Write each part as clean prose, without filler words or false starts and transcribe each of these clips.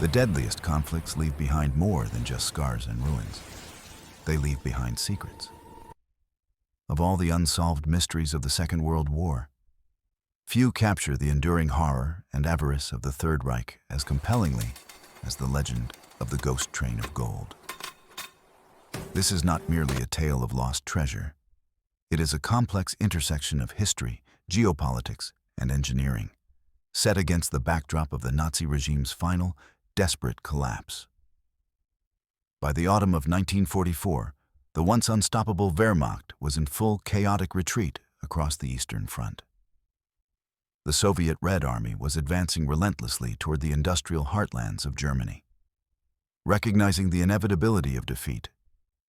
The deadliest conflicts leave behind more than just scars and ruins. They leave behind secrets. Of all the unsolved mysteries of the Second World War, few capture the enduring horror and avarice of the Third Reich as compellingly as the legend of the ghost train of gold. This is not merely a tale of lost treasure. It is a complex intersection of history, geopolitics, and engineering, set against the backdrop of the Nazi regime's final, desperate collapse. By the autumn of 1944, the once unstoppable Wehrmacht was in full chaotic retreat across the Eastern Front. The Soviet Red Army was advancing relentlessly toward the industrial heartlands of Germany. Recognizing the inevitability of defeat,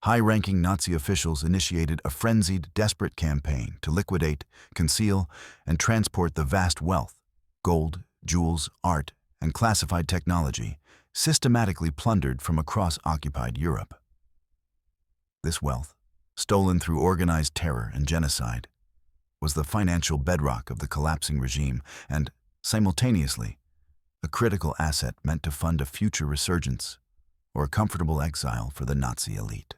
high-ranking Nazi officials initiated a frenzied, desperate campaign to liquidate, conceal, and transport the vast wealth, gold, jewels, art, and classified technology systematically plundered from across occupied Europe. This wealth, stolen through organized terror and genocide, was the financial bedrock of the collapsing regime and, simultaneously, a critical asset meant to fund a future resurgence or a comfortable exile for the Nazi elite.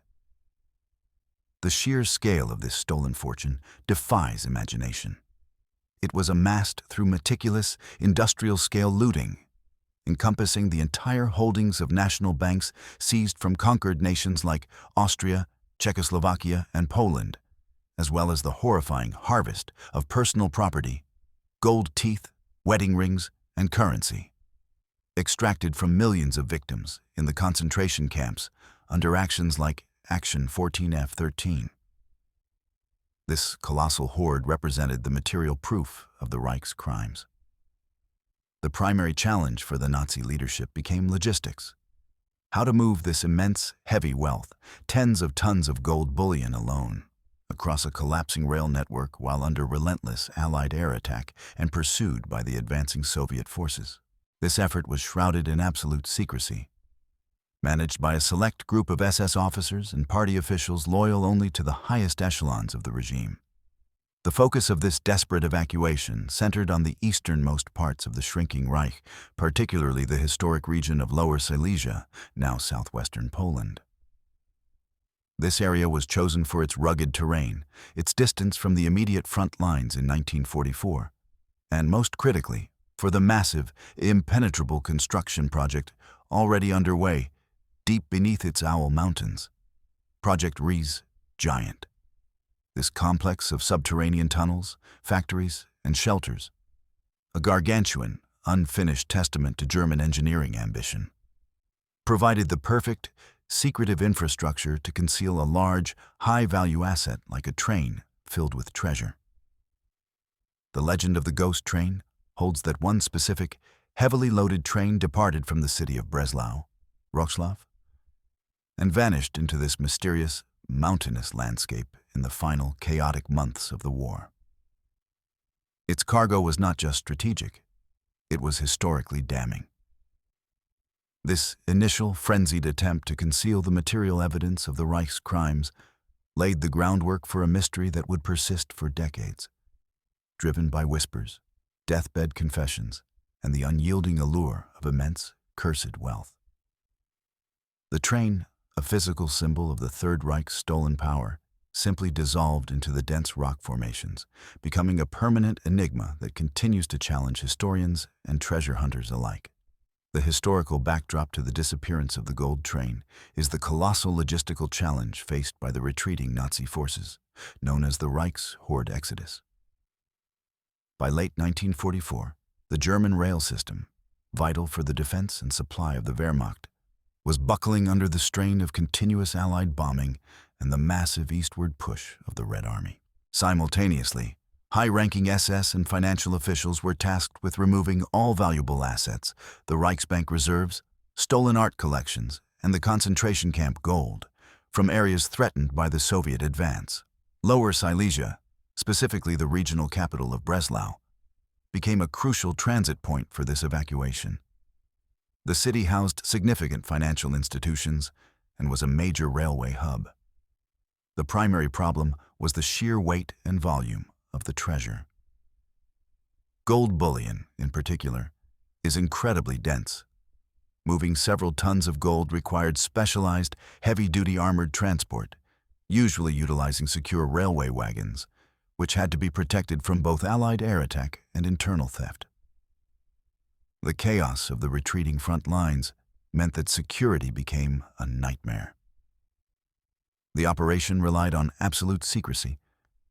The sheer scale of this stolen fortune defies imagination. It was amassed through meticulous, industrial-scale looting, encompassing the entire holdings of national banks seized from conquered nations like Austria, Czechoslovakia, and Poland, as well as the horrifying harvest of personal property, gold teeth, wedding rings, and currency, extracted from millions of victims in the concentration camps under actions like Action 14F-13. This colossal hoard represented the material proof of the Reich's crimes. The primary challenge for the Nazi leadership became logistics. How to move this immense, heavy wealth, tens of tons of gold bullion alone, across a collapsing rail network while under relentless Allied air attack and pursued by the advancing Soviet forces. This effort was shrouded in absolute secrecy, managed by a select group of SS officers and party officials loyal only to the highest echelons of the regime. The focus of this desperate evacuation centered on the easternmost parts of the shrinking Reich, particularly the historic region of Lower Silesia, now southwestern Poland. This area was chosen for its rugged terrain, its distance from the immediate front lines in 1944, and most critically, for the massive, impenetrable construction project already underway deep beneath its Owl Mountains, Project Riese, Giant. This complex of subterranean tunnels, factories, and shelters, a gargantuan, unfinished testament to German engineering ambition, provided the perfect, secretive infrastructure to conceal a large, high-value asset like a train filled with treasure. The legend of the ghost train holds that one specific, heavily loaded train departed from the city of Breslau, Wrocław, and vanished into this mysterious, mountainous landscape in the final, chaotic months of the war. Its cargo was not just strategic, it was historically damning. This initial, frenzied attempt to conceal the material evidence of the Reich's crimes laid the groundwork for a mystery that would persist for decades, driven by whispers, deathbed confessions, and the unyielding allure of immense, cursed wealth. The train, a physical symbol of the Third Reich's stolen power, simply dissolved into the dense rock formations, becoming a permanent enigma that continues to challenge historians and treasure hunters alike. The historical backdrop to the disappearance of the gold train is the colossal logistical challenge faced by the retreating Nazi forces, known as the Reich's Horde Exodus. By late 1944, the German rail system, vital for the defense and supply of the Wehrmacht, was buckling under the strain of continuous Allied bombing and the massive eastward push of the Red Army. Simultaneously, high-ranking SS and financial officials were tasked with removing all valuable assets, the Reichsbank reserves, stolen art collections, and the concentration camp gold, from areas threatened by the Soviet advance. Lower Silesia, specifically the regional capital of Breslau, became a crucial transit point for this evacuation. The city housed significant financial institutions and was a major railway hub. The primary problem was the sheer weight and volume of the treasure. Gold bullion, in particular, is incredibly dense, Moving several tons of gold required specialized, heavy-duty armored transport, usually utilizing secure railway wagons, which had to be protected from both Allied air attack and internal theft. The chaos of the retreating front lines meant that security became a nightmare. The operation relied on absolute secrecy,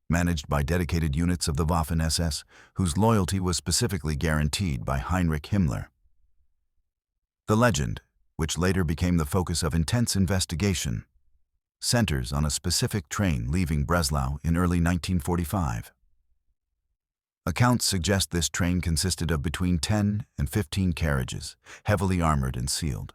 managed by dedicated units of the Waffen-SS, whose loyalty was specifically guaranteed by Heinrich Himmler. The legend, which later became the focus of intense investigation, centers on a specific train leaving Breslau in early 1945. Accounts suggest this train consisted of between 10 and 15 carriages, heavily armored and sealed,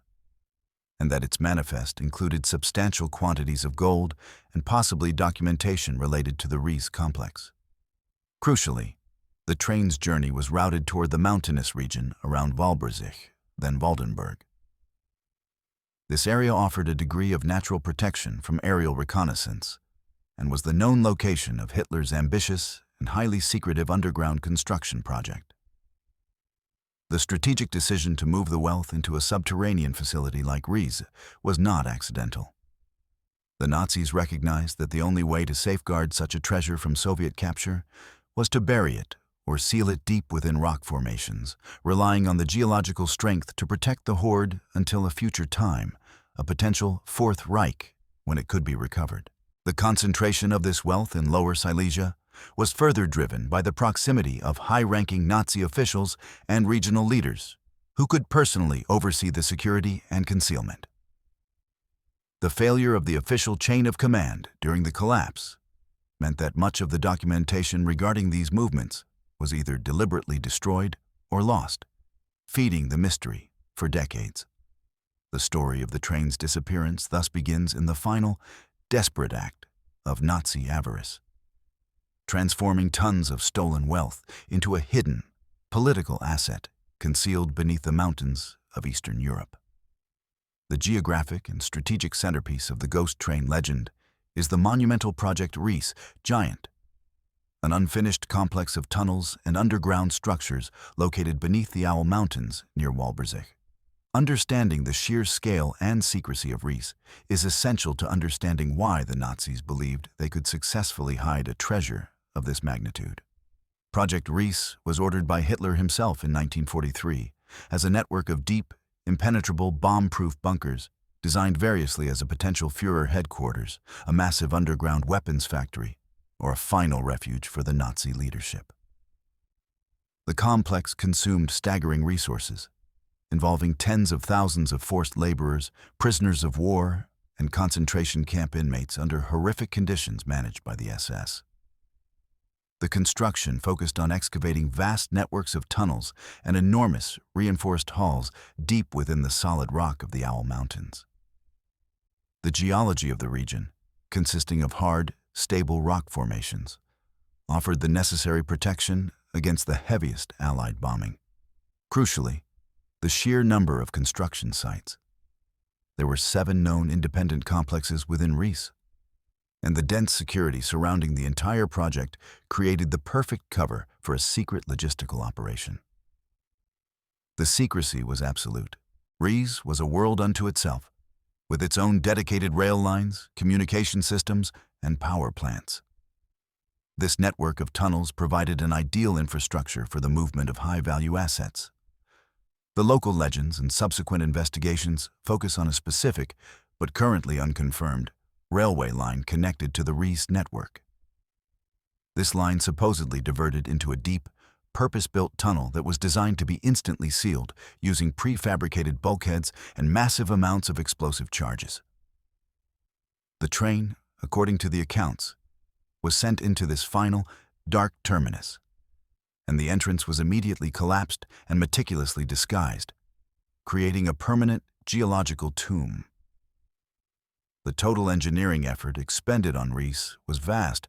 and that its manifest included substantial quantities of gold and possibly documentation related to the Riese complex. Crucially, the train's journey was routed toward the mountainous region around Walbrzych, then Waldenburg. This area offered a degree of natural protection from aerial reconnaissance and was the known location of Hitler's ambitious and highly secretive underground construction project. The strategic decision to move the wealth into a subterranean facility like Riese was not accidental. The Nazis recognized that the only way to safeguard such a treasure from Soviet capture was to bury it or seal it deep within rock formations, relying on the geological strength to protect the hoard until a future time, a potential Fourth Reich, when it could be recovered. The concentration of this wealth in Lower Silesia was further driven by the proximity of high-ranking Nazi officials and regional leaders, who could personally oversee the security and concealment. The failure of the official chain of command during the collapse meant that much of the documentation regarding these movements was either deliberately destroyed or lost, feeding the mystery for decades. The story of the train's disappearance thus begins in the final, desperate act of Nazi avarice, transforming tons of stolen wealth into a hidden, political asset concealed beneath the mountains of Eastern Europe. The geographic and strategic centerpiece of the ghost train legend is the monumental Project Riese Giant, an unfinished complex of tunnels and underground structures located beneath the Owl Mountains near Walbrzych. Understanding the sheer scale and secrecy of Riese is essential to understanding why the Nazis believed they could successfully hide a treasure of this magnitude. Project Riese was ordered by Hitler himself in 1943 as a network of deep, impenetrable, bomb-proof bunkers designed variously as a potential Führer headquarters, a massive underground weapons factory, or a final refuge for the Nazi leadership. The complex consumed staggering resources, involving tens of thousands of forced laborers, prisoners of war, and concentration camp inmates under horrific conditions managed by the SS. The construction focused on excavating vast networks of tunnels and enormous, reinforced halls deep within the solid rock of the Owl Mountains. The geology of the region, consisting of hard, stable rock formations, offered the necessary protection against the heaviest Allied bombing. Crucially, the sheer number of construction sites. There were 7 known independent complexes within Riese, and the dense security surrounding the entire project created the perfect cover for a secret logistical operation. The secrecy was absolute. Riese was a world unto itself, with its own dedicated rail lines, communication systems, and power plants. This network of tunnels provided an ideal infrastructure for the movement of high-value assets. The local legends and subsequent investigations focus on a specific, but currently unconfirmed, railway line connected to the Riese network. This line supposedly diverted into a deep, purpose-built tunnel that was designed to be instantly sealed using prefabricated bulkheads and massive amounts of explosive charges. The train, according to the accounts, was sent into this final, dark terminus, and the entrance was immediately collapsed and meticulously disguised, creating a permanent geological tomb. The total engineering effort expended on Riese was vast,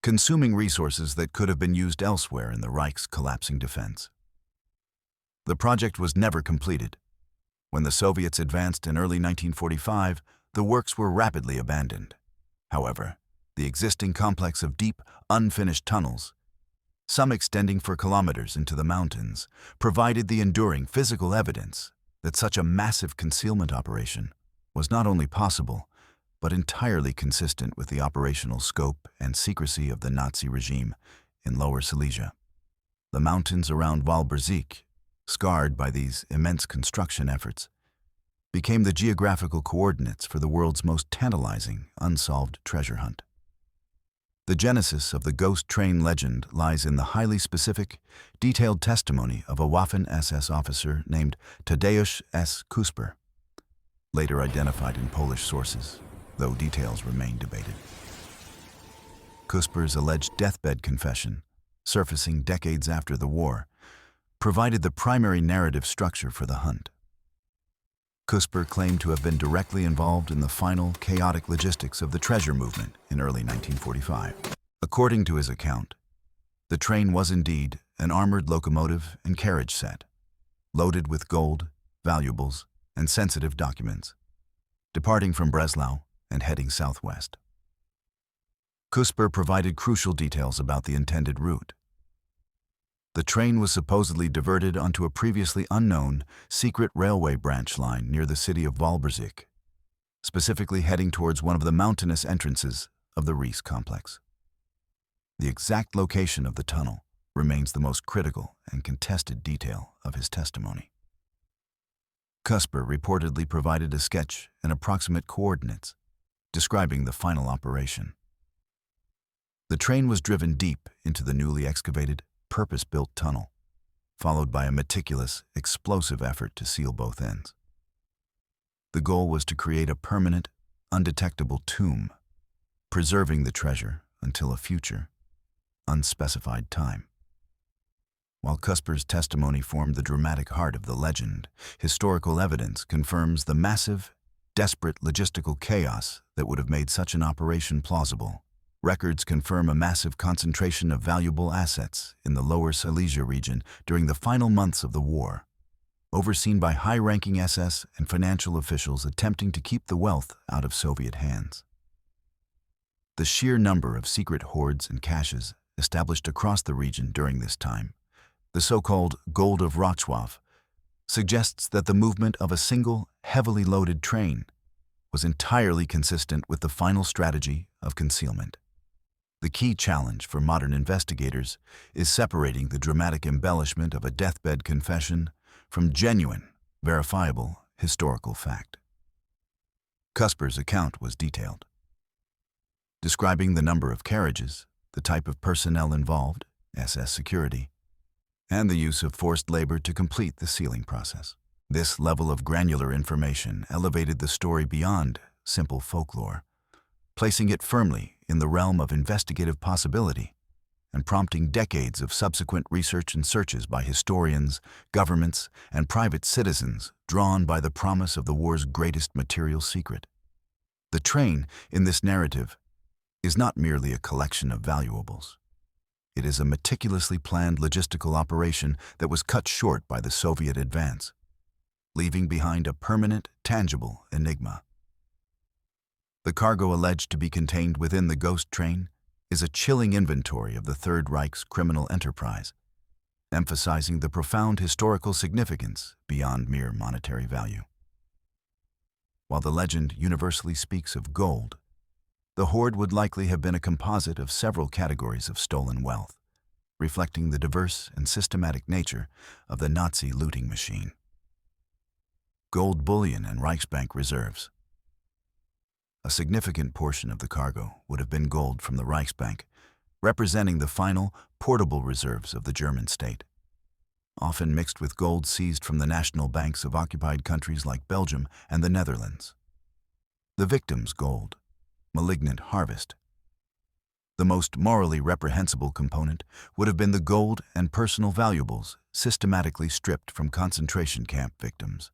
consuming resources that could have been used elsewhere in the Reich's collapsing defense. The project was never completed. When the Soviets advanced in early 1945, the works were rapidly abandoned. However, the existing complex of deep, unfinished tunnels, some extending for kilometers into the mountains, provided the enduring physical evidence that such a massive concealment operation was not only possible, but entirely consistent with the operational scope and secrecy of the Nazi regime in Lower Silesia. The mountains around Walbrzych, scarred by these immense construction efforts, became the geographical coordinates for the world's most tantalizing unsolved treasure hunt. The genesis of the ghost train legend lies in the highly specific, detailed testimony of a Waffen-SS officer named Tadeusz S. Kusper, later identified in Polish sources, though details remain debated. Kusper's alleged deathbed confession, surfacing decades after the war, provided the primary narrative structure for the hunt. Kusper claimed to have been directly involved in the final, chaotic logistics of the treasure movement in early 1945. According to his account, the train was indeed an armored locomotive and carriage set, loaded with gold, valuables, and sensitive documents, departing from Breslau and heading southwest. Kusper provided crucial details about the intended route. The train was supposedly diverted onto a previously unknown, secret railway branch line near the city of Walbrzych, specifically heading towards one of the mountainous entrances of the Riese complex. The exact location of the tunnel remains the most critical and contested detail of his testimony. Kusper reportedly provided a sketch and approximate coordinates describing the final operation. The train was driven deep into the newly excavated, purpose-built tunnel, followed by a meticulous, explosive effort to seal both ends. The goal was to create a permanent, undetectable tomb, preserving the treasure until a future, unspecified time. While Kusper's testimony formed the dramatic heart of the legend, historical evidence confirms the massive, desperate logistical chaos that would have made such an operation plausible. Records confirm a massive concentration of valuable assets in the Lower Silesia region during the final months of the war, overseen by high-ranking SS and financial officials attempting to keep the wealth out of Soviet hands. The sheer number of secret hoards and caches established across the region during this time, the so-called Gold of Wrocław, suggests that the movement of a single, heavily loaded train was entirely consistent with the final strategy of concealment. The key challenge for modern investigators is separating the dramatic embellishment of a deathbed confession from genuine, verifiable historical fact. Kusper's account was detailed, describing the number of carriages, the type of personnel involved, SS security, and the use of forced labor to complete the sealing process. This level of granular information elevated the story beyond simple folklore, placing it firmly in the realm of investigative possibility and prompting decades of subsequent research and searches by historians, governments, and private citizens drawn by the promise of the war's greatest material secret. The train, in this narrative, is not merely a collection of valuables. It is a meticulously planned logistical operation that was cut short by the Soviet advance, leaving behind a permanent, tangible enigma. The cargo alleged to be contained within the ghost train is a chilling inventory of the Third Reich's criminal enterprise, emphasizing the profound historical significance beyond mere monetary value. While the legend universally speaks of gold, the hoard would likely have been a composite of several categories of stolen wealth, reflecting the diverse and systematic nature of the Nazi looting machine. Gold bullion and Reichsbank reserves. A significant portion of the cargo would have been gold from the Reichsbank, representing the final, portable reserves of the German state, often mixed with gold seized from the national banks of occupied countries like Belgium and the Netherlands. The victim's gold, malignant harvest. The most morally reprehensible component would have been the gold and personal valuables systematically stripped from concentration camp victims.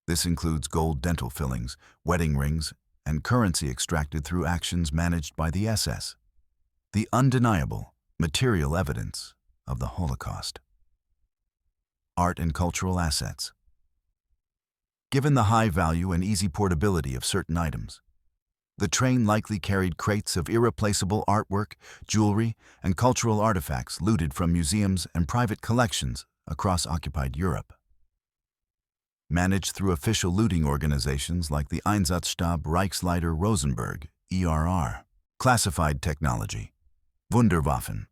This includes gold dental fillings, wedding rings, and currency extracted through actions managed by the SS, the undeniable material evidence of the Holocaust. Art and cultural assets. Given the high value and easy portability of certain items, the train likely carried crates of irreplaceable artwork, jewelry, and cultural artifacts looted from museums and private collections across occupied Europe. managed through official looting organizations like the Einsatzstab Reichsleiter Rosenberg, ERR. Classified technology, Wunderwaffen.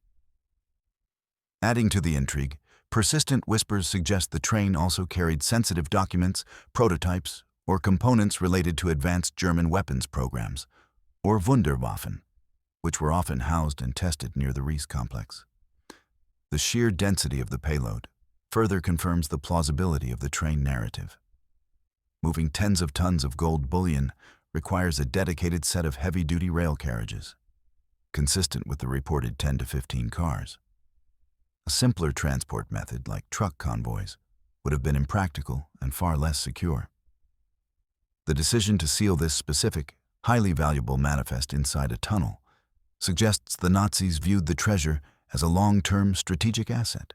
Adding to the intrigue, persistent whispers suggest the train also carried sensitive documents, prototypes, or components related to advanced German weapons programs, or Wunderwaffen, which were often housed and tested near the Riese complex. The sheer density of the payload further confirms the plausibility of the train narrative. Moving tens of tons of gold bullion requires a dedicated set of heavy-duty rail carriages, consistent with the reported 10 to 15 cars. A simpler transport method, like truck convoys, would have been impractical and far less secure. The decision to seal this specific, highly valuable manifest inside a tunnel suggests the Nazis viewed the treasure as a long-term strategic asset,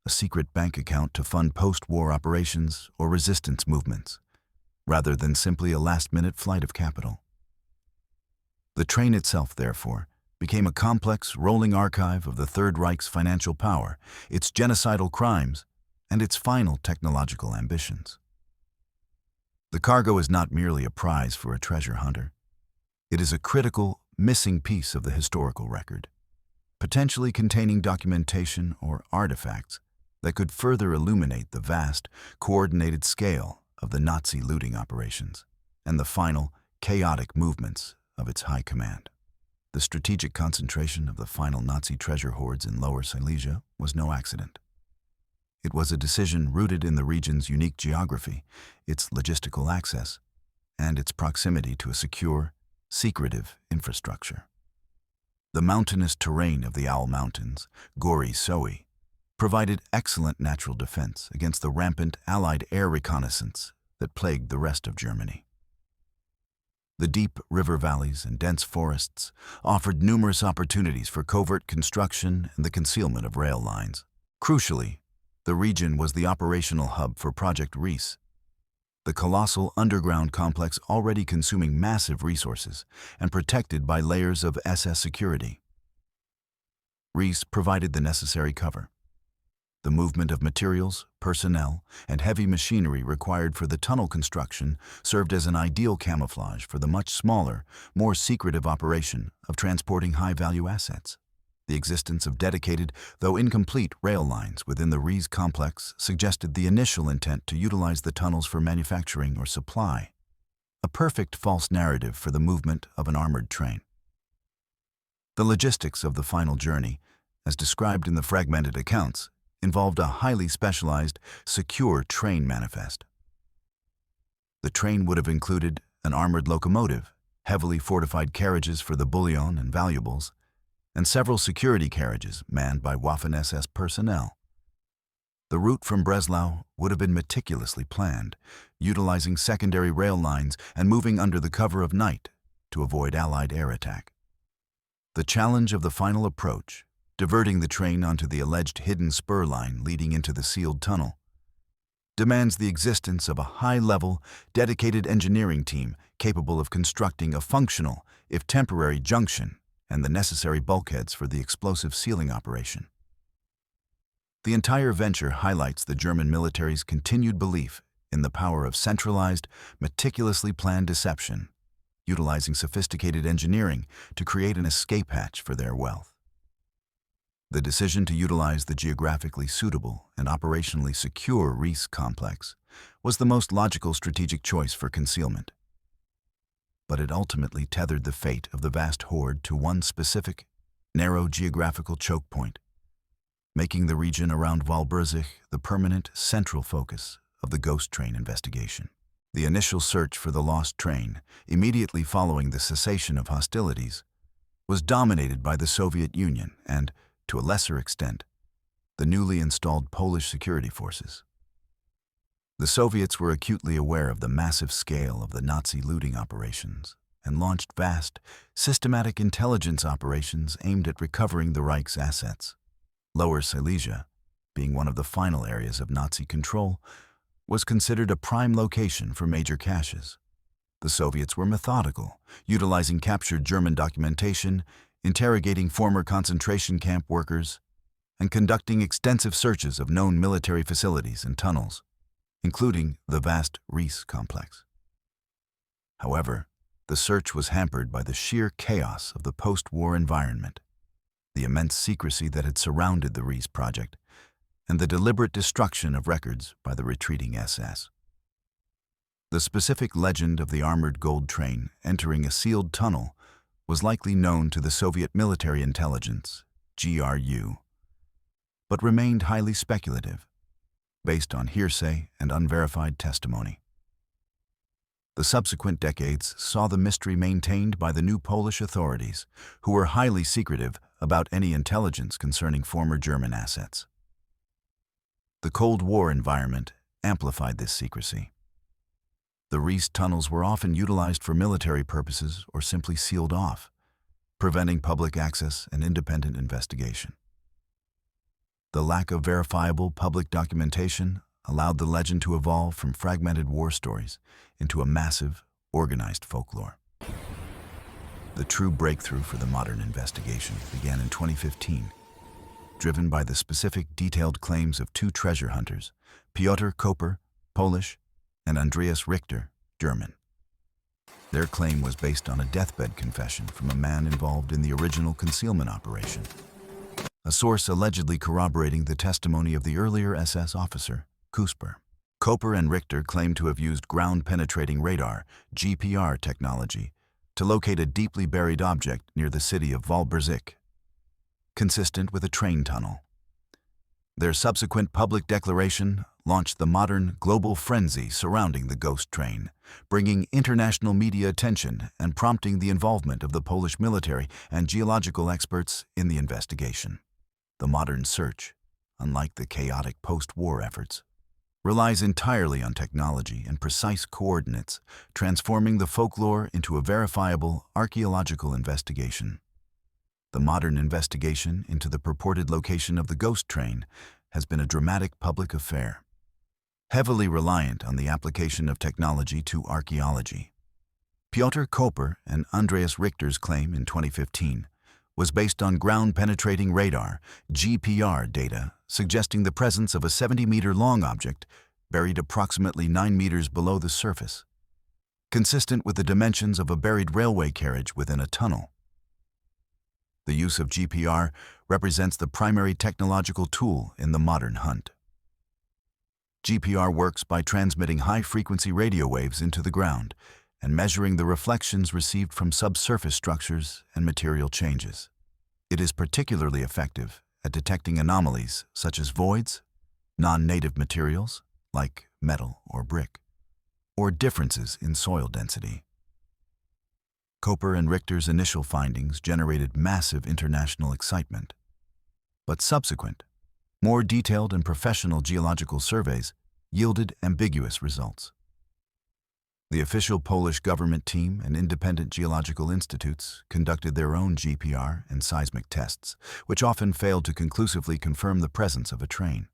a secret bank account to fund post-war operations or resistance movements, rather than simply a last-minute flight of capital. The train itself, therefore, became a complex, rolling archive of the Third Reich's financial power, its genocidal crimes, and its final technological ambitions. The cargo is not merely a prize for a treasure hunter. It is a critical, missing piece of the historical record, potentially containing documentation or artifacts that could further illuminate the vast, coordinated scale of the Nazi looting operations and the final, chaotic movements of its high command. The strategic concentration of the final Nazi treasure hoards in Lower Silesia was no accident. It was a decision rooted in the region's unique geography, its logistical access, and its proximity to a secure, secretive infrastructure. The mountainous terrain of the Owl Mountains, Gori Soe, provided excellent natural defense against the rampant Allied air reconnaissance that plagued the rest of Germany. The deep river valleys and dense forests offered numerous opportunities for covert construction and the concealment of rail lines. Crucially, the region was the operational hub for Project Riese, the colossal underground complex already consuming massive resources and protected by layers of SS security. Riese provided the necessary cover. The movement of materials, personnel, and heavy machinery required for the tunnel construction served as an ideal camouflage for the much smaller, more secretive operation of transporting high-value assets. The existence of dedicated, though incomplete, rail lines within the Riese complex suggested the initial intent to utilize the tunnels for manufacturing or supply, a perfect false narrative for the movement of an armored train. The logistics of the final journey, as described in the fragmented accounts, involved a highly specialized, secure train manifest. The train would have included an armored locomotive, heavily fortified carriages for the bullion and valuables, and several security carriages manned by Waffen-SS personnel. The route from Breslau would have been meticulously planned, utilizing secondary rail lines and moving under the cover of night to avoid Allied air attack. The challenge of the final approach, diverting the train onto the alleged hidden spur line leading into the sealed tunnel, demands the existence of a high-level, dedicated engineering team capable of constructing a functional, if temporary, junction and the necessary bulkheads for the explosive sealing operation. The entire venture highlights the German military's continued belief in the power of centralized, meticulously planned deception, utilizing sophisticated engineering to create an escape hatch for their wealth. The decision to utilize the geographically suitable and operationally secure Riese complex was the most logical strategic choice for concealment. But it ultimately tethered the fate of the vast hoard to one specific, narrow geographical choke point, making the region around Walbrzych the permanent central focus of the ghost train investigation. The initial search for the lost train, immediately following the cessation of hostilities, was dominated by the Soviet Union and, to a lesser extent, the newly installed Polish security forces. The Soviets were acutely aware of the massive scale of the Nazi looting operations and launched vast, systematic intelligence operations aimed at recovering the Reich's assets. Lower Silesia, being one of the final areas of Nazi control, was considered a prime location for major caches. The Soviets were methodical, utilizing captured German documentation, interrogating former concentration camp workers, and conducting extensive searches of known military facilities and tunnels. including the vast Riese complex. However, the search was hampered by the sheer chaos of the post-war environment, the immense secrecy that had surrounded the Riese project, and the deliberate destruction of records by the retreating SS. The specific legend of the armored gold train entering a sealed tunnel was likely known to the Soviet military intelligence, GRU, but remained highly speculative, based on hearsay and unverified testimony. The subsequent decades saw the mystery maintained by the new Polish authorities, who were highly secretive about any intelligence concerning former German assets. The Cold War environment amplified this secrecy. The Riese tunnels were often utilized for military purposes or simply sealed off, preventing public access and independent investigation. The lack of verifiable public documentation allowed the legend to evolve from fragmented war stories into a massive, organized folklore. The true breakthrough for the modern investigation began in 2015, driven by the specific, detailed claims of two treasure hunters, Piotr Koper, Polish, and Andreas Richter, German. Their claim was based on a deathbed confession from a man involved in the original concealment operation, a source allegedly corroborating the testimony of the earlier SS officer, Kusper. Koper and Richter claimed to have used ground-penetrating radar, GPR technology, to locate a deeply buried object near the city of Walbrzych, consistent with a train tunnel. Their subsequent public declaration launched the modern global frenzy surrounding the ghost train, bringing international media attention and prompting the involvement of the Polish military and geological experts in the investigation. The modern search, unlike the chaotic post-war efforts, relies entirely on technology and precise coordinates, transforming the folklore into a verifiable archaeological investigation. The modern investigation into the purported location of the ghost train has been a dramatic public affair, heavily reliant on the application of technology to archaeology. Piotr Koper and Andreas Richter's claim in 2015 was based on ground-penetrating radar, GPR data, suggesting the presence of a 70-meter-long object buried approximately 9 meters below the surface, consistent with the dimensions of a buried railway carriage within a tunnel. The use of GPR represents the primary technological tool in the modern hunt. GPR works by transmitting high-frequency radio waves into the ground and measuring the reflections received from subsurface structures and material changes. It is particularly effective at detecting anomalies such as voids, non-native materials like metal or brick, or differences in soil density. Koper and Richter's initial findings generated massive international excitement, but subsequent, more detailed and professional geological surveys yielded ambiguous results. The official Polish government team and independent geological institutes conducted their own GPR and seismic tests, which often failed to conclusively confirm the presence of a train.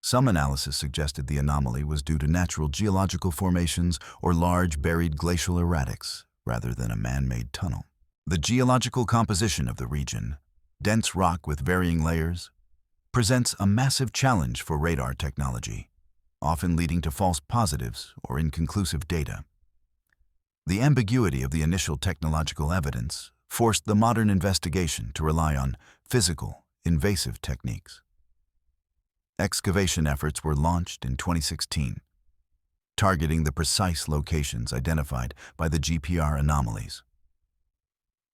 Some analysis suggested the anomaly was due to natural geological formations or large buried glacial erratics, rather than a man-made tunnel. The geological composition of the region, dense rock with varying layers, presents a massive challenge for radar technology, often leading to false positives or inconclusive data. The ambiguity of the initial technological evidence forced the modern investigation to rely on physical, invasive techniques. Excavation efforts were launched in 2016, targeting the precise locations identified by the GPR anomalies.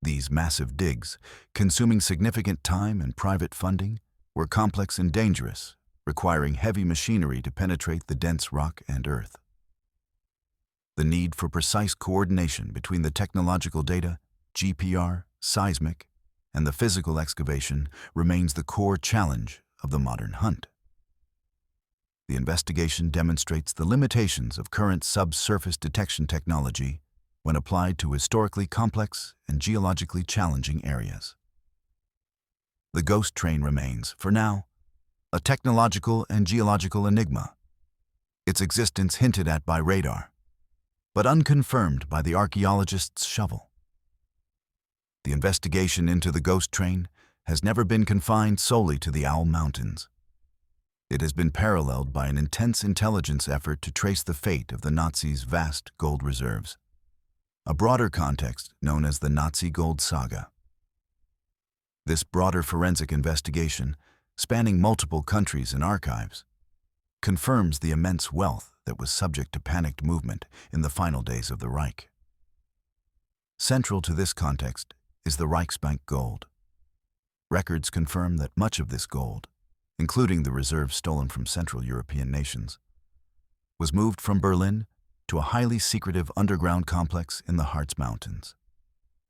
These massive digs, consuming significant time and private funding, were complex and dangerous, requiring heavy machinery to penetrate the dense rock and earth. The need for precise coordination between the technological data, GPR, seismic, and the physical excavation remains the core challenge of the modern hunt. The investigation demonstrates the limitations of current subsurface detection technology when applied to historically complex and geologically challenging areas. The ghost train remains, for now, a technological and geological enigma, its existence hinted at by radar, but unconfirmed by the archaeologist's shovel. The investigation into the ghost train has never been confined solely to the Owl Mountains. It has been paralleled by an intense intelligence effort to trace the fate of the Nazis' vast gold reserves, a broader context known as the Nazi gold saga. This broader forensic investigation, spanning multiple countries and archives, confirms the immense wealth that was subject to panicked movement in the final days of the Reich. Central to this context is the Reichsbank gold. Records confirm that much of this gold, including the reserves stolen from Central European nations, was moved from Berlin to a highly secretive underground complex in the Harz Mountains,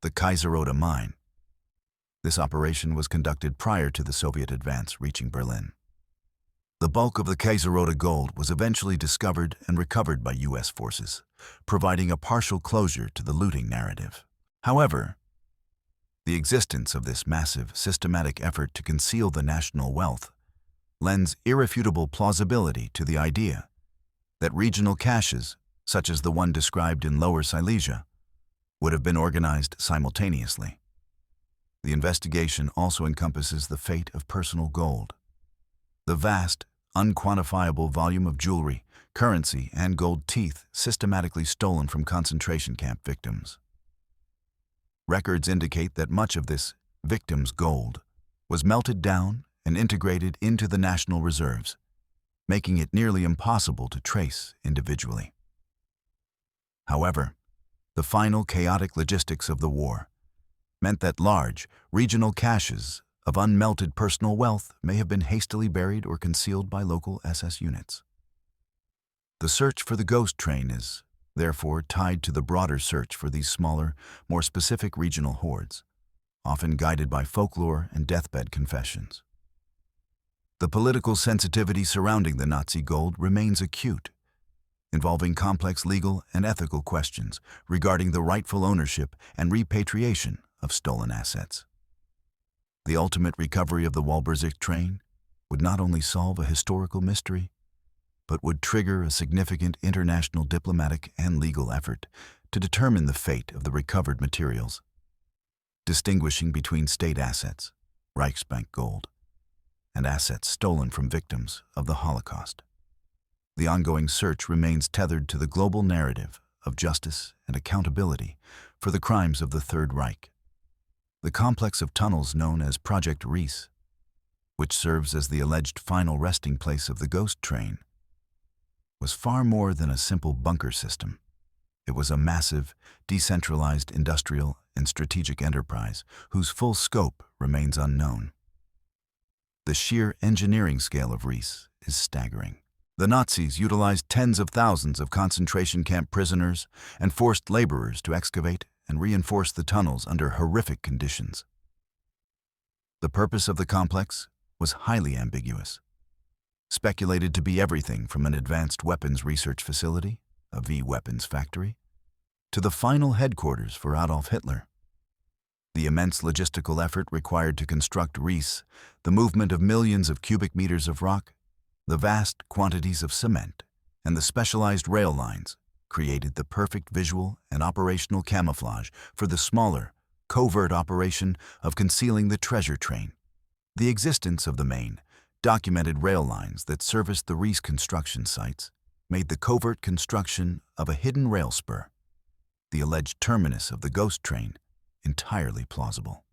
the Kaiserode mine. This operation was conducted prior to the Soviet advance reaching Berlin. The bulk of the Kaiserode gold was eventually discovered and recovered by U.S. forces, providing a partial closure to the looting narrative. However, the existence of this massive, systematic effort to conceal the national wealth lends irrefutable plausibility to the idea that regional caches, such as the one described in Lower Silesia, would have been organized simultaneously. The investigation also encompasses the fate of personal gold. The vast, unquantifiable volume of jewelry, currency, and gold teeth systematically stolen from concentration camp victims. Records indicate that much of this victims' gold was melted down and integrated into the national reserves, making it nearly impossible to trace individually. However, the final chaotic logistics of the war meant that large, regional caches of unmelted personal wealth may have been hastily buried or concealed by local SS units. The search for the ghost train is, therefore, tied to the broader search for these smaller, more specific regional hoards, often guided by folklore and deathbed confessions. The political sensitivity surrounding the Nazi gold remains acute, involving complex legal and ethical questions regarding the rightful ownership and repatriation of stolen assets. The ultimate recovery of the Walbrzych train would not only solve a historical mystery, but would trigger a significant international diplomatic and legal effort to determine the fate of the recovered materials, distinguishing between state assets, Reichsbank gold, and assets stolen from victims of the Holocaust. The ongoing search remains tethered to the global narrative of justice and accountability for the crimes of the Third Reich. The complex of tunnels known as Project Riese, which serves as the alleged final resting place of the ghost train, was far more than a simple bunker system. It was a massive, decentralized industrial and strategic enterprise whose full scope remains unknown. The sheer engineering scale of Riese is staggering. The Nazis utilized tens of thousands of concentration camp prisoners and forced laborers to excavate and reinforce the tunnels under horrific conditions. The purpose of the complex was highly ambiguous, speculated to be everything from an advanced weapons research facility, a V-weapons factory, to the final headquarters for Adolf Hitler. The immense logistical effort required to construct Riese, the movement of millions of cubic meters of rock, the vast quantities of cement, and the specialized rail lines created the perfect visual and operational camouflage for the smaller, covert operation of concealing the treasure train. The existence of the main, documented rail lines that serviced the Riese construction sites made the covert construction of a hidden rail spur, the alleged terminus of the ghost train, entirely plausible.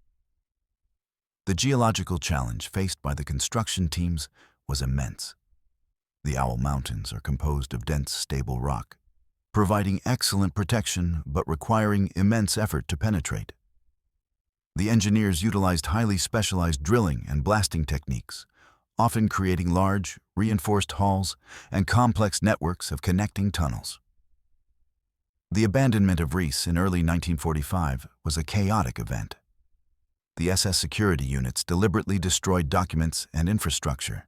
The geological challenge faced by the construction teams was immense. The Owl Mountains are composed of dense, stable rock, providing excellent protection but requiring immense effort to penetrate. The engineers utilized highly specialized drilling and blasting techniques, often creating large, reinforced halls and complex networks of connecting tunnels. The abandonment of Riese in early 1945 was a chaotic event. The SS security units deliberately destroyed documents and infrastructure,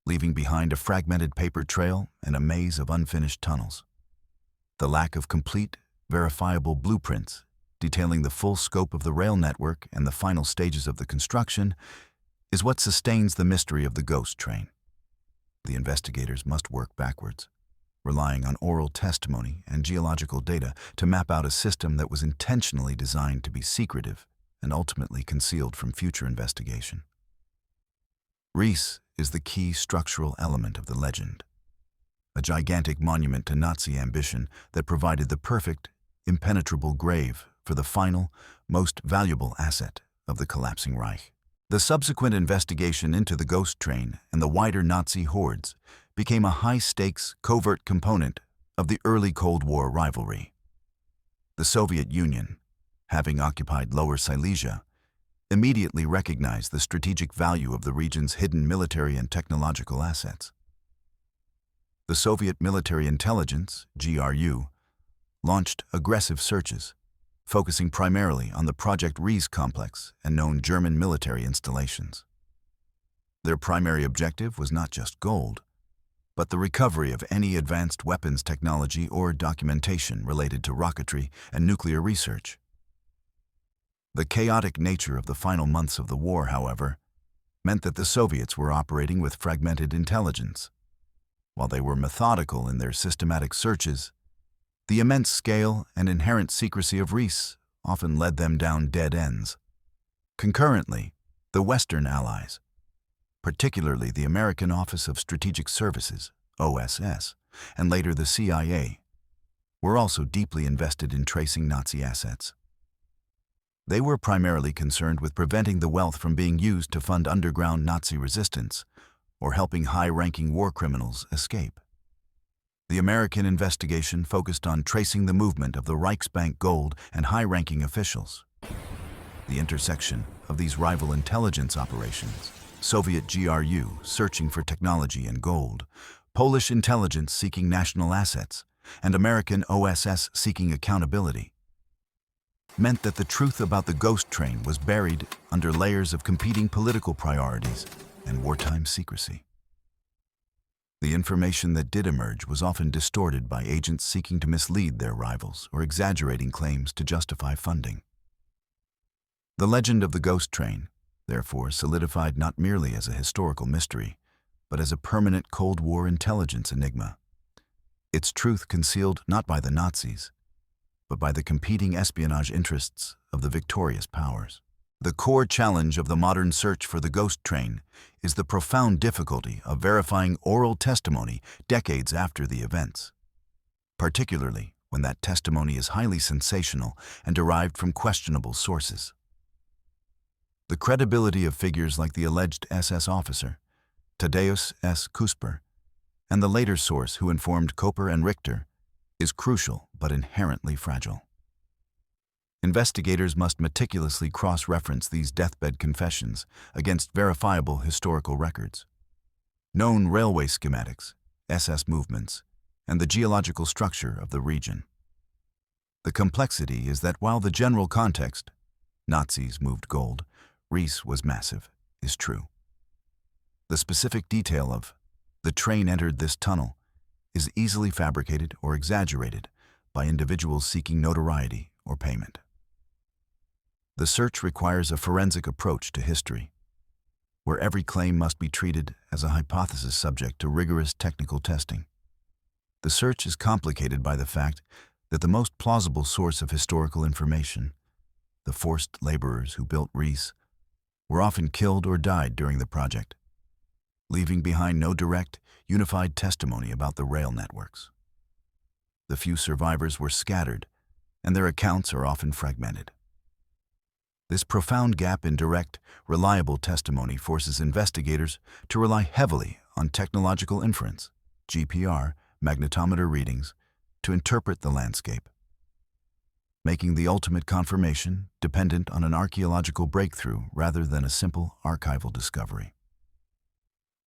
leaving behind a fragmented paper trail and a maze of unfinished tunnels. The lack of complete, verifiable blueprints detailing the full scope of the rail network and the final stages of the construction is what sustains the mystery of the ghost train. The investigators must work backwards, relying on oral testimony and geological data to map out a system that was intentionally designed to be secretive and ultimately concealed from future investigation. Riese is the key structural element of the legend. A gigantic monument to Nazi ambition that provided the perfect, impenetrable grave for the final, most valuable asset of the collapsing Reich. The subsequent investigation into the ghost train and the wider Nazi hordes became a high-stakes, covert component of the early Cold War rivalry. The Soviet Union, having occupied Lower Silesia, immediately recognized the strategic value of the region's hidden military and technological assets. The Soviet Military Intelligence, GRU, launched aggressive searches, focusing primarily on the Project Riese complex and known German military installations. Their primary objective was not just gold, but the recovery of any advanced weapons technology or documentation related to rocketry and nuclear research. The chaotic nature of the final months of the war, however, meant that the Soviets were operating with fragmented intelligence. While they were methodical in their systematic searches, the immense scale and inherent secrecy of Riese often led them down dead ends. Concurrently, the Western Allies, particularly the American Office of Strategic Services, OSS, and later the CIA, were also deeply invested in tracing Nazi assets. They were primarily concerned with preventing the wealth from being used to fund underground Nazi resistance or helping high-ranking war criminals escape. The American investigation focused on tracing the movement of the Reichsbank gold and high-ranking officials. The intersection of these rival intelligence operations, Soviet GRU searching for technology and gold, Polish intelligence seeking national assets, and American OSS seeking accountability, meant that the truth about the ghost train was buried under layers of competing political priorities and wartime secrecy. The information that did emerge was often distorted by agents seeking to mislead their rivals or exaggerating claims to justify funding. The legend of the ghost train, therefore, solidified not merely as a historical mystery, but as a permanent Cold War intelligence enigma. Its truth concealed not by the Nazis, but by the competing espionage interests of the victorious powers. The core challenge of the modern search for the ghost train is the profound difficulty of verifying oral testimony decades after the events, particularly when that testimony is highly sensational and derived from questionable sources. The credibility of figures like the alleged SS officer, Tadeusz S. Kusper, and the later source who informed Koper and Richter is crucial but inherently fragile. Investigators must meticulously cross-reference these deathbed confessions against verifiable historical records, known railway schematics, SS movements, and the geological structure of the region. The complexity is that while the general context, Nazis moved gold, Riese was massive, is true. The specific detail of the train entered this tunnel is easily fabricated or exaggerated by individuals seeking notoriety or payment. The search requires a forensic approach to history, where every claim must be treated as a hypothesis subject to rigorous technical testing. The search is complicated by the fact that the most plausible source of historical information, the forced laborers who built Riese, were often killed or died during the project, leaving behind no direct, unified testimony about the rail networks. The few survivors were scattered, and their accounts are often fragmented. This profound gap in direct, reliable testimony forces investigators to rely heavily on technological inference, GPR, magnetometer readings, to interpret the landscape, making the ultimate confirmation dependent on an archaeological breakthrough rather than a simple archival discovery.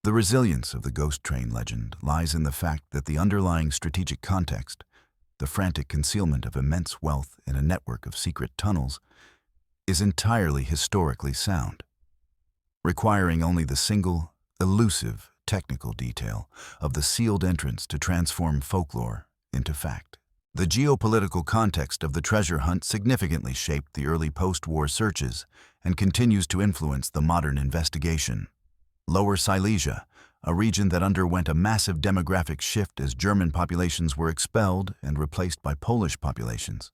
The resilience of the ghost train legend lies in the fact that the underlying strategic context, the frantic concealment of immense wealth in a network of secret tunnels, is entirely historically sound, requiring only the single, elusive, technical detail of the sealed entrance to transform folklore into fact. The geopolitical context of the treasure hunt significantly shaped the early post-war searches and continues to influence the modern investigation. Lower Silesia, a region that underwent a massive demographic shift as German populations were expelled and replaced by Polish populations,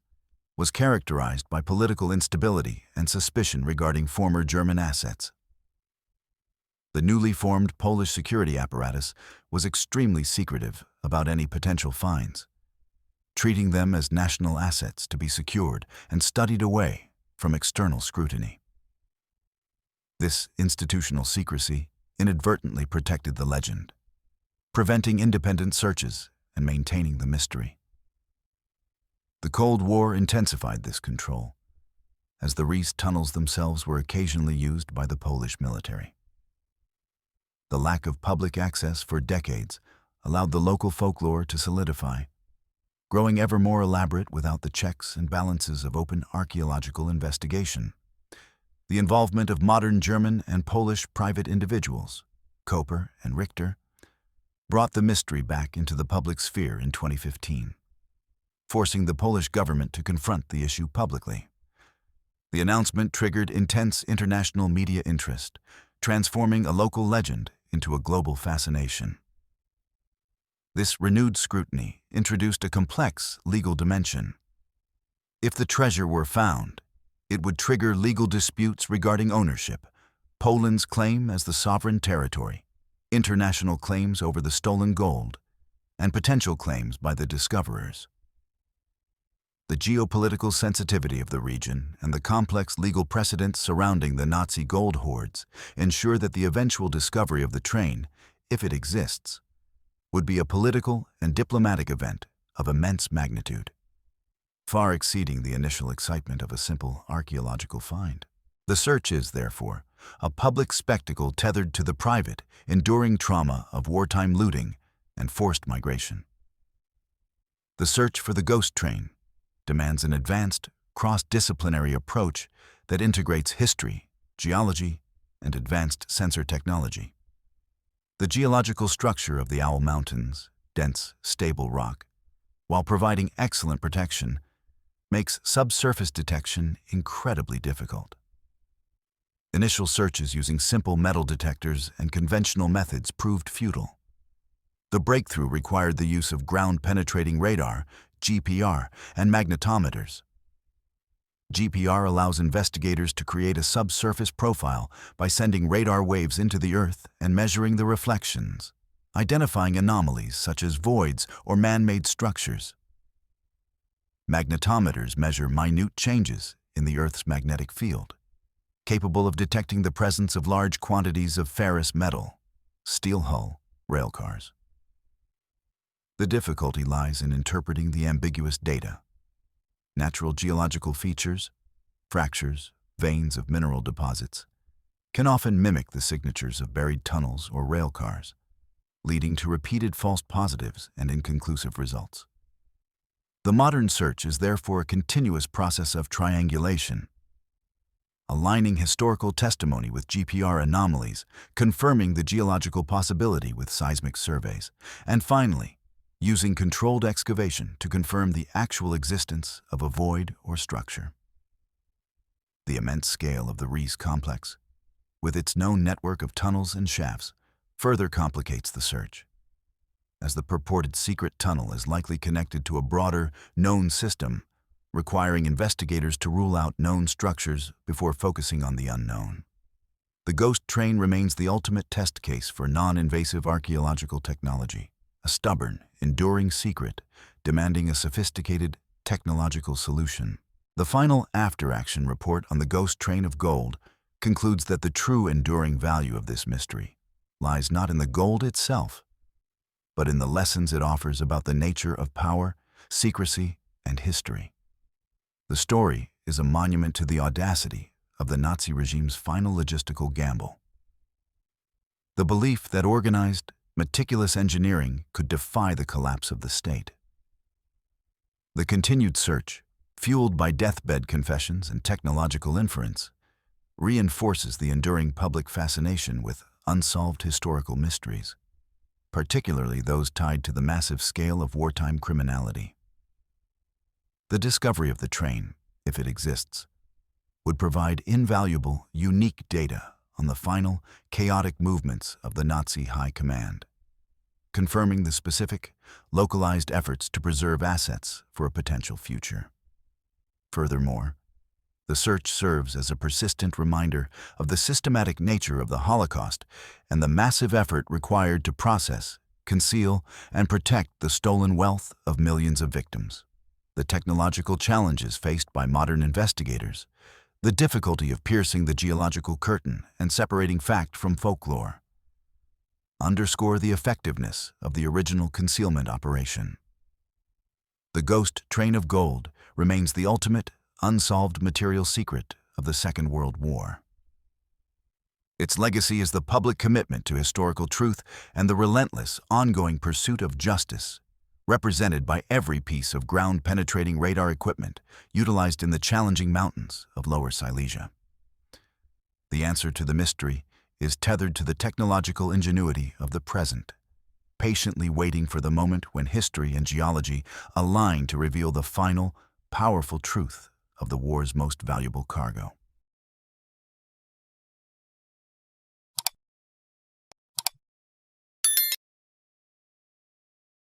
was characterized by political instability and suspicion regarding former German assets. The newly formed Polish security apparatus was extremely secretive about any potential finds, treating them as national assets to be secured and studied away from external scrutiny. This institutional secrecy inadvertently protected the legend, preventing independent searches and maintaining the mystery. The Cold War intensified this control, as the Riese tunnels themselves were occasionally used by the Polish military. The lack of public access for decades allowed the local folklore to solidify, growing ever more elaborate without the checks and balances of open archaeological investigation. The involvement of modern German and Polish private individuals, Koper and Richter, brought the mystery back into the public sphere in 2015, forcing the Polish government to confront the issue publicly. The announcement triggered intense international media interest, transforming a local legend into a global fascination. This renewed scrutiny introduced a complex legal dimension. If the treasure were found, it would trigger legal disputes regarding ownership, Poland's claim as the sovereign territory, international claims over the stolen gold, and potential claims by the discoverers. The geopolitical sensitivity of the region and the complex legal precedents surrounding the Nazi gold hoards ensure that the eventual discovery of the train, if it exists, would be a political and diplomatic event of immense magnitude, far exceeding the initial excitement of a simple archaeological find. The search is, therefore, a public spectacle tethered to the private, enduring trauma of wartime looting and forced migration. The search for the ghost train demands an advanced, cross-disciplinary approach that integrates history, geology, and advanced sensor technology. The geological structure of the Owl Mountains, dense, stable rock, while providing excellent protection, makes subsurface detection incredibly difficult. Initial searches using simple metal detectors and conventional methods proved futile. The breakthrough required the use of ground-penetrating radar, GPR, and magnetometers. GPR allows investigators to create a subsurface profile by sending radar waves into the earth and measuring the reflections, identifying anomalies such as voids or man-made structures. Magnetometers measure minute changes in the Earth's magnetic field, capable of detecting the presence of large quantities of ferrous metal, steel hull, railcars. The difficulty lies in interpreting the ambiguous data. Natural geological features, fractures, veins of mineral deposits, can often mimic the signatures of buried tunnels or railcars, leading to repeated false positives and inconclusive results. The modern search is therefore a continuous process of triangulation, aligning historical testimony with GPR anomalies, confirming the geological possibility with seismic surveys, and finally, using controlled excavation to confirm the actual existence of a void or structure. The immense scale of the Riese complex, with its known network of tunnels and shafts, further complicates the search, as the purported secret tunnel is likely connected to a broader, known system, requiring investigators to rule out known structures before focusing on the unknown. The ghost train remains the ultimate test case for non-invasive archaeological technology, a stubborn, enduring secret demanding a sophisticated technological solution. The final after-action report on the ghost train of gold concludes that the true enduring value of this mystery lies not in the gold itself, but in the lessons it offers about the nature of power, secrecy, and history. The story is a monument to the audacity of the Nazi regime's final logistical gamble. The belief that organized, meticulous engineering could defy the collapse of the state. The continued search, fueled by deathbed confessions and technological inference, reinforces the enduring public fascination with unsolved historical mysteries, particularly those tied to the massive scale of wartime criminality. The discovery of the train, if it exists, would provide invaluable, unique data on the final, chaotic movements of the Nazi high command, confirming the specific, localized efforts to preserve assets for a potential future. Furthermore, The search serves as a persistent reminder of the systematic nature of the Holocaust and the massive effort required to process, conceal, and protect the stolen wealth of millions of victims. The technological challenges faced by modern investigators, the difficulty of piercing the geological curtain and separating fact from folklore, underscore the effectiveness of the original concealment operation. The ghost train of gold remains the ultimate, unsolved material secret of the Second World War. Its legacy is the public commitment to historical truth and the relentless, ongoing pursuit of justice, represented by every piece of ground-penetrating radar equipment utilized in the challenging mountains of Lower Silesia. The answer to the mystery is tethered to the technological ingenuity of the present, patiently waiting for the moment when history and geology align to reveal the final, powerful truth of the war's most valuable cargo.